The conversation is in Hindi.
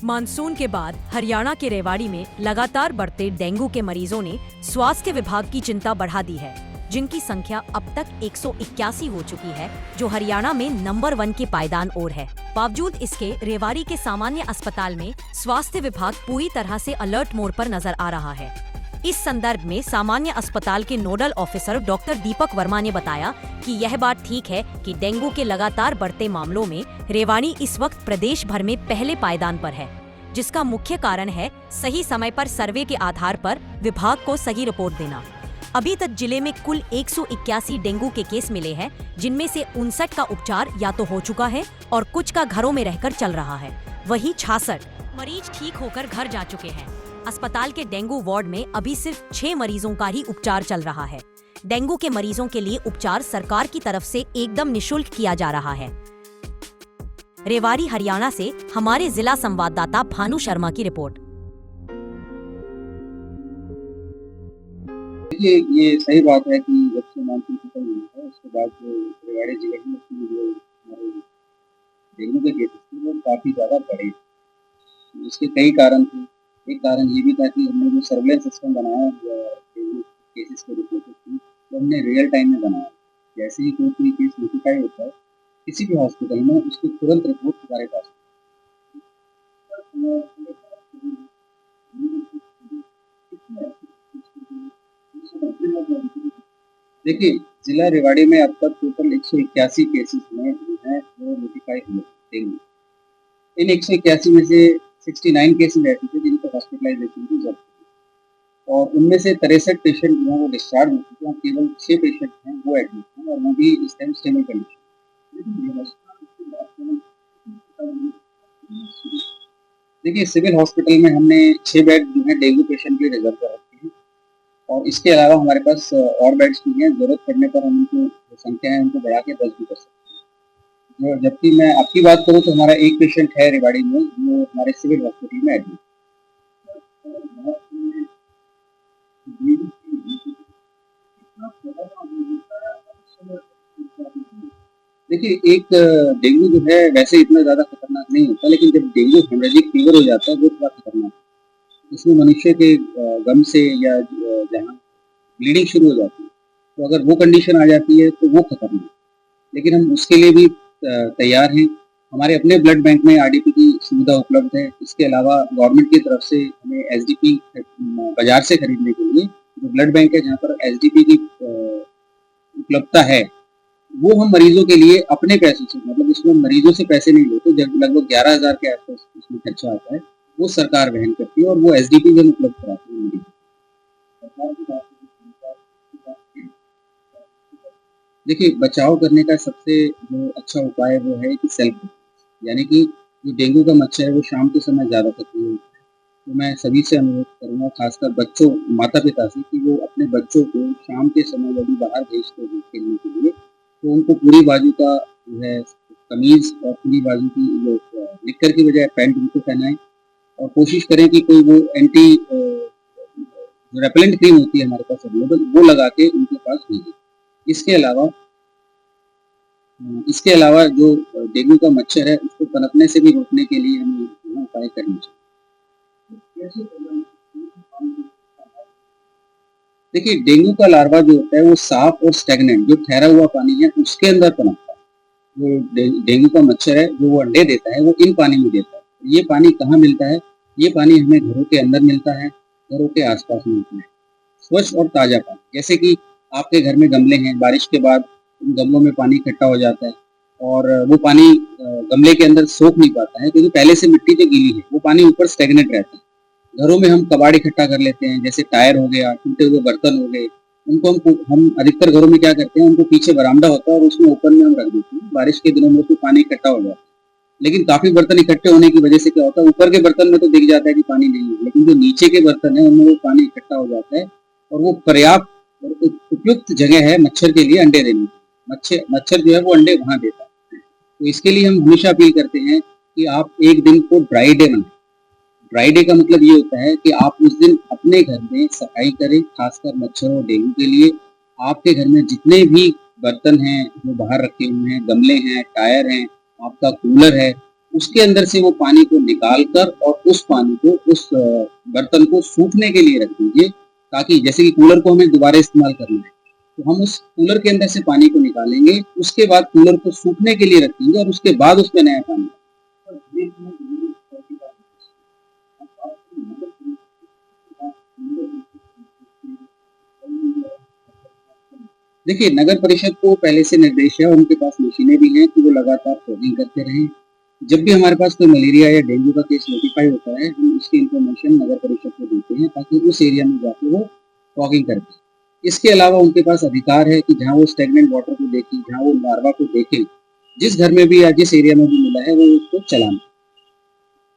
मानसून के बाद हरियाणा के रेवाड़ी में लगातार बढ़ते डेंगू के मरीजों ने स्वास्थ्य विभाग की चिंता बढ़ा दी है, जिनकी संख्या अब तक 181 हो चुकी है, जो हरियाणा में नंबर 1 के पायदान ओर है। बावजूद इसके रेवाड़ी के सामान्य अस्पताल में स्वास्थ्य विभाग पूरी तरह से अलर्ट मोड पर नजर आ रहा है। इस संदर्भ में सामान्य अस्पताल के nodal officer doctor Deepak Verma ने बताया कि यह बात ठीक है कि डेंगू के लगातार बढ़ते मामलों में रेवाड़ी इस वक्त प्रदेश भर में पहले पायदान पर है, जिसका मुख्य कारण है सही समय पर सर्वे के आधार पर विभाग को सही रिपोर्ट देना। अभी तक जिले में कुल 181 डेंगू के केस मिले हैं, जिनमें से 59 का उपचार या तो हो चुका है और कुछ का घरों में रहकर चल रहा है। वहीं 66 मरीज ठीक होकर घर जा चुके हैं। अस्पताल के डेंगू वार्ड में अभी सिर्फ 6 मरीजों का ही उपचार चल रहा है। डेंगू के मरीजों के लिए उपचार सरकार की तरफ से एकदम निःशुल्क किया जा रहा है। रेवाड़ी हरियाणा से हमारे जिला संवाददाता भानु शर्मा की रिपोर्ट। देखिए, ये सही बात है कि जब से मानसून खत्म हुआ है उसके बाद जो रेवाड़ी जिले में उसमें जो हमारे डेंगू के केसेस थे वो काफ़ी ज़्यादा बढ़े। इसके कई कारण थे। एक कारण ये भी था कि हमने जो सर्विलेंस सिस्टम बनाया डेंगू केसेस को रिपोर्ट की, वो हमने रियल टाइम में बनाया। जैसे ही कोई केस नोटिफाई होता है किसी भी हॉस्पिटल में, उसकी तुरंत रिपोर्ट हमारे पास देखिए, जिला रेवाड़ी में अब तक टोटल 181 केसेस में जो है वो नोटिफाई हुए डेंगू। इन 181 में से 69 केसेस ऐसे थे जिनको हॉस्पिटलाइजेशन की जरूरत थी और उनमें से 63 पेशेंट जो है वो डिस्चार्ज हो चुके हैं। केवल 6 पेशेंट हैं वो एडमिट हैं और वो भी इस टाइम स्टेबल कंडीशन। देखिए, सिविल हॉस्पिटल में हमने 6 बेड जो है डेंगू पेशेंट के लिए रिजर्व कर रखे हैं और इसके अलावा हमारे पास और बेड्स भी हैं। जरूरत पड़ने पर हम उनको संख्या है उनको बढ़ा के 10 भी कर सकते हैं। जबकि मैं आपकी बात करूं तो हमारा एक पेशेंट है रेवाड़ी में जो हमारे सिविल हॉस्पिटल में एडमिट। देखिए, एक डेंगू जो है वैसे इतना ज़्यादा खतरनाक नहीं होता, लेकिन जब डेंगू हेमरेजिक फीवर हो जाता है वो थोड़ा खतरनाक है। इसमें मनुष्य के गम से या जहाँ ब्लीडिंग शुरू हो जाती है, तो अगर वो कंडीशन आ जाती है तो वो खतरनाक है। लेकिन हम उसके लिए भी तैयार हैं। हमारे अपने ब्लड बैंक में आरडीपी की सुविधा उपलब्ध है। इसके अलावा गवर्नमेंट की तरफ से हमें एसडीपी बाजार से खरीदने के लिए जो ब्लड बैंक है जहाँ पर एसडीपी की उपलब्धता है, वो हम मरीजों के लिए अपने पैसों से, मतलब इसमें मरीजों से पैसे नहीं लेते, जब लगभग 11,000 के आसपास इसमें खर्चा आता है वो सरकार वहन करती है और वो एसडीपी में उपलब्ध कराती है मरीजों। देखिए, बचाव करने का सबसे जो अच्छा उपाय वो है कि सेल्फ डिफेंस, यानी कि जो डेंगू का मच्छर है वो शाम के समय ज़्यादा सक्रिय होता है। तो मैं सभी से अनुरोध करूँगा, खासकर बच्चों, माता-पिता से, कि वो अपने बच्चों को शाम के समय यदि बाहर भेजते हैं खेलने के लिए तो उनको पूरी बाजू का जो है कमीज़ और पूरी बाजू की जो निक्कर की बजाय पैंट उनको पहनाएँ और कोशिश करें कि कोई वो एंटी जो रेपेलेंट क्रीम होती है हमारे पास अवेलेबल वो लगा के उनके पास भेजें। इसके अलावा जो डेंगू का मच्छर है उसको पनपने से भी रोकने के लिए हमें उपाय करने चाहिए। देखिए, डेंगू का लार्वा जो होता है वो साफ और स्टैग्नेंट जो ठहरा हुआ पानी है उसके अंदर पनपता है। जो डेंगू का मच्छर है जो वो अंडे देता है वो इन पानी में देता है। ये पानी कहाँ मिलता है? ये पानी हमें घरों के अंदर मिलता है, घरों के आसपास मिलता है। स्वच्छ और ताज़ा पानी, जैसे कि आपके घर में गमले हैं, बारिश के बाद उन गमलों में पानी इकट्ठा हो जाता है और वो पानी गमले के अंदर सोख नहीं पाता है क्योंकि पहले से मिट्टी जो गीली है वो पानी ऊपर स्टैग्नेंट रहता है। घरों में हम कबाड़ इकट्ठा कर लेते हैं, जैसे टायर हो गया, टूटे हुए बर्तन हो गए, उनको हम अधिकतर घरों में क्या करते हैं, उनको पीछे बरामदा होता है और उसमें ऊपर में हम रख देते हैं। बारिश के दिनों में उसमें पानी इकट्ठा हो जाता है, लेकिन काफ़ी बर्तन इकट्ठे होने की वजह से क्या होता है, ऊपर के बर्तन में तो दिख जाता है कि पानी नहीं है, लेकिन जो नीचे के बर्तन है उनमें वो पानी इकट्ठा हो जाता है और वो पर्याप्त और उपयुक्त जगह है मच्छर के लिए अंडे देने की। मच्छर जो है वो अंडे वहाँ देता है। तो इसके लिए हम हमेशा अपील करते हैं कि आप एक दिन को ड्राई डे बनाएं। ड्राई डे का मतलब ये होता है कि आप उस दिन अपने घर में सफाई करें, खासकर मच्छर और डेंगू के लिए। आपके घर में जितने भी बर्तन हैं जो बाहर रखे हुए हैं, गमले हैं, टायर हैं, आपका कूलर है, उसके अंदर से वो पानी को निकाल कर और उस पानी को उस बर्तन को सूखने के लिए रख दीजिए, ताकि जैसे कि कूलर को हमें दोबारा इस्तेमाल करना है, तो हम उस कूलर के अंदर से पानी को निकालेंगे, उसके बाद कूलर को सूखने के लिए रखेंगे और उसके बाद उसमें नया पानी। देखिए, नगर परिषद को पहले से निर्देश है, उनके पास मशीनें भी हैं कि वो लगातार फॉगिंग करते रहें। जब भी हमारे पास कोई मलेरिया या डेंगू का केस नोटिफ़ाई होता है, हम उसकी इन्फॉर्मेशन नगर परिषद को देते हैं ताकि उस एरिया में जाके वो फॉगिंग कर दें। इसके अलावा उनके पास अधिकार है कि जहाँ वो स्टैग्नेंट वाटर को देखें, जहाँ वो लार्वा को देखें, जिस घर में भी या जिस एरिया में भी मिला है, वो उसको चलाएँ।